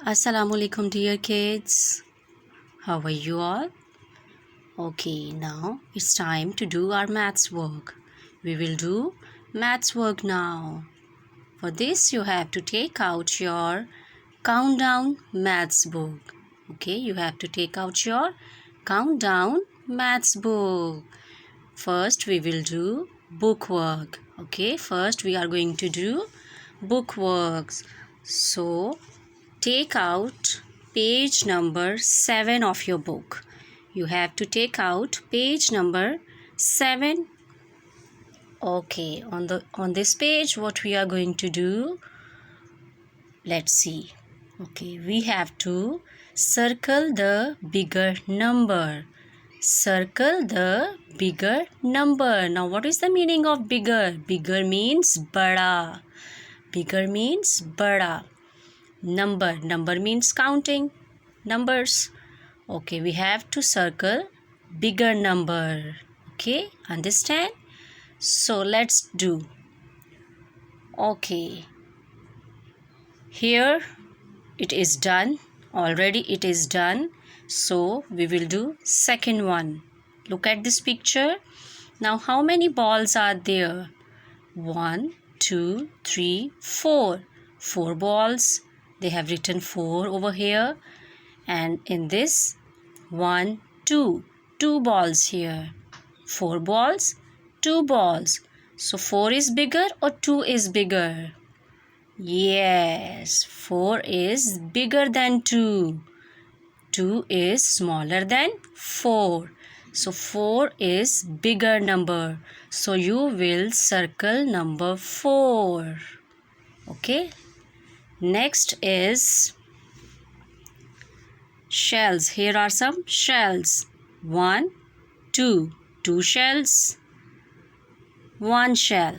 Assalamu alaikum dear kids. How are you all? Okay, now it's time to do our maths work. We will do maths work now. For this you have to take out your countdown maths book. Okay, you have to take out your countdown maths book. First we will do book work. Okay, first we are going to do book works. So take out page number 7 of your book. You have to take out page number 7. Okay, on this page what we are going to do, let's see. Okay, we have to circle the bigger number. Circle the bigger number. Now what is the meaning of bigger? Bigger means bada. Bigger means bada. Number means counting numbers. Okay, we have to circle bigger number. Okay, understand? So let's do. Okay, here it is done. Already it is done. So we will do second one. Look at this picture. Now how many balls are there? 1, 2, 3, 4. 4 balls. They have written 4 over here, and in this 1, 2, 2 balls here. 4 balls, 2 balls. So 4 is bigger or 2 is bigger? Yes, 4 is bigger than 2. 2 is smaller than 4. So 4 is bigger number. So you will circle number 4. Okay. Next is shells. Here are some shells. 1, 2. 2 shells. 1 shell.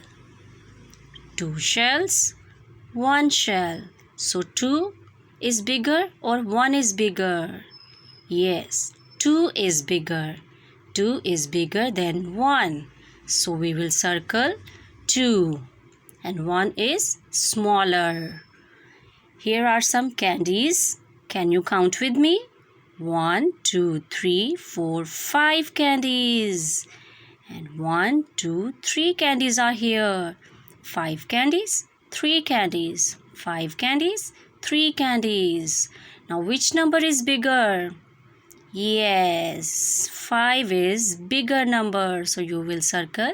2 shells. 1 shell. So 2 is bigger or 1 is bigger? Yes, 2 is bigger. 2 is bigger than 1. So we will circle 2. And 1 is smaller. Here are some candies. Can you count with me? 1, 2, 3, 4, 5 candies. And 1, 2, 3 candies are here. 5 candies, 3 candies. 5 candies, 3 candies. Now which number is bigger? Yes, 5 is bigger number. So you will circle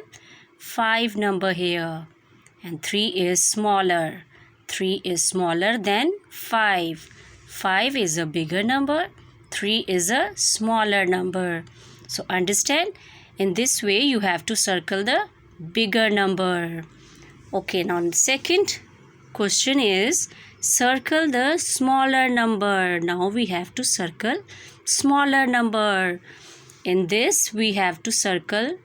5 number here. And 3 is smaller. 3 is smaller than 5. 5 is a bigger number. 3 is a smaller number. So understand? In this way you have to circle the bigger number. Okay, now the second question is circle the smaller number. Now we have to circle smaller number. In this we have to circle.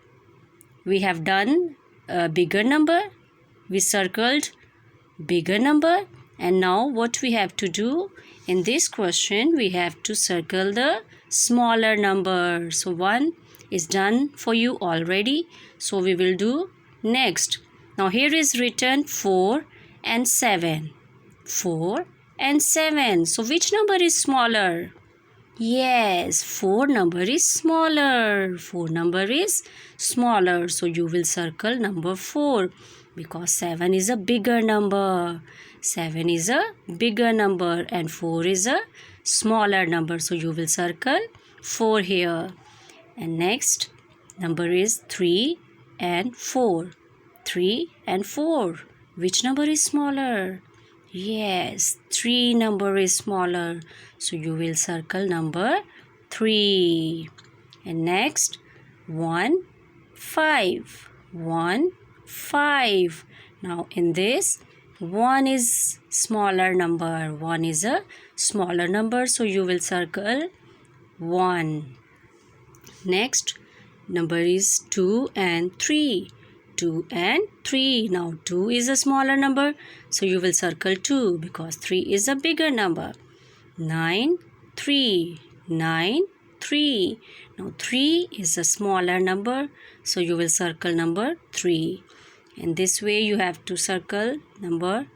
We have done a bigger number. We circled bigger number, and now what we have to do in this question, we have to circle the smaller number. So 1 is done for you already. So we will do next. Now here is written 4 and 7. 4 and 7. So which number is smaller? Yes, 4 number is smaller. 4 number is smaller. So you will circle number 4. Because 7 is a bigger number. 7 is a bigger number and 4 is a smaller number. So you will circle 4 here. And next number is 3 and 4. 3 and 4. Which number is smaller? Yes, 3 number is smaller. So you will circle number 3. And next 1, 5. 1, 5. Now in this 1 is smaller number. 1 is a smaller number. So you will circle 1. Next number is 2 and 3. 2 and 3. Now 2 is a smaller number. So you will circle 2 because 3 is a bigger number. 9, 3. 9, 3. Now 3 is a smaller number. So you will circle number 3. In this way you have to circle number.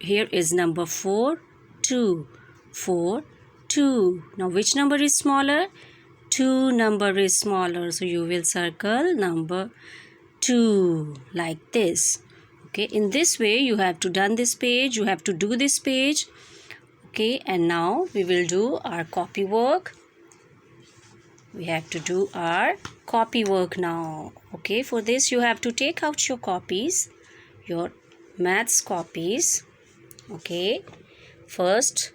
Here is number 4, 2. 4, 2. Now which number is smaller? 2 number is smaller. So you will circle number 2 like this. Okay, in this way you have to done this page, you have to do this page. Okay, and now we will do our copy work. We have to do our copy work now. Okay, for this you have to take out your copies, your maths copies. Okay, first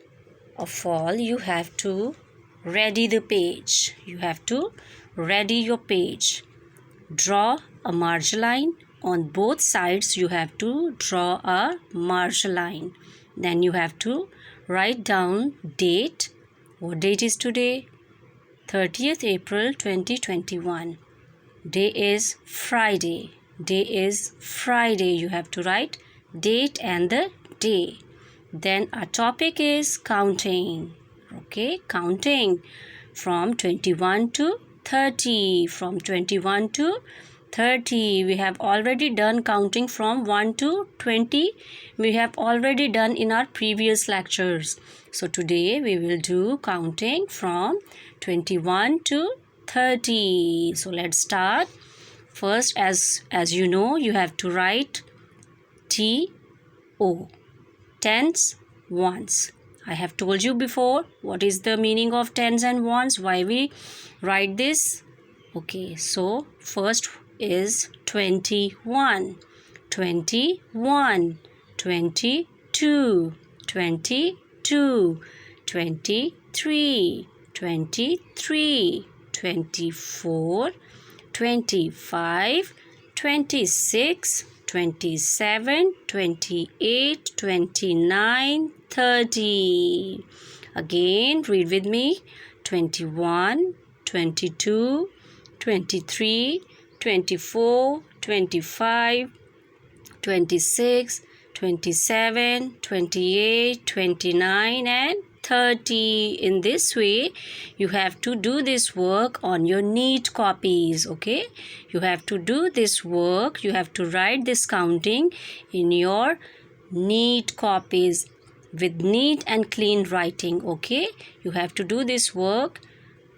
of all you have to ready the page. You have to ready your page. Draw a margin line. On both sides you have to draw a margin line. Then you have to write down date. What date is today? 30th April 2021. Day is Friday. Day is Friday. You have to write date and the day. Then our topic is counting. Okay, counting from 21 to 30. From 21 to 30. We have already done counting from 1 to 20. We have already done in our previous lectures. So today we will do counting from 21 to 30. So let's start. First, as you know, you have to write TO. Tens, ones. I have told you before what is the meaning of tens and ones, why we write this. Okay, so first is 21, 21, 22, 22, 23, 23, 24, 25, 26, 27, 28, 29, 30. Again, read with me. 21, 22, 23, 24, 25, 26, 27, 28, 29 and 30. In this way, you have to do this work on your neat copies. Okay, you have to do this work. You have to write this counting in your neat copies with neat and clean writing. Okay, you have to do this work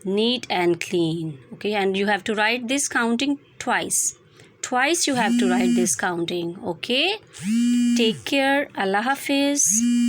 neat and clean. Okay, and you have to write this counting twice. Twice you have to write this counting. Okay, take care. Allah Hafiz.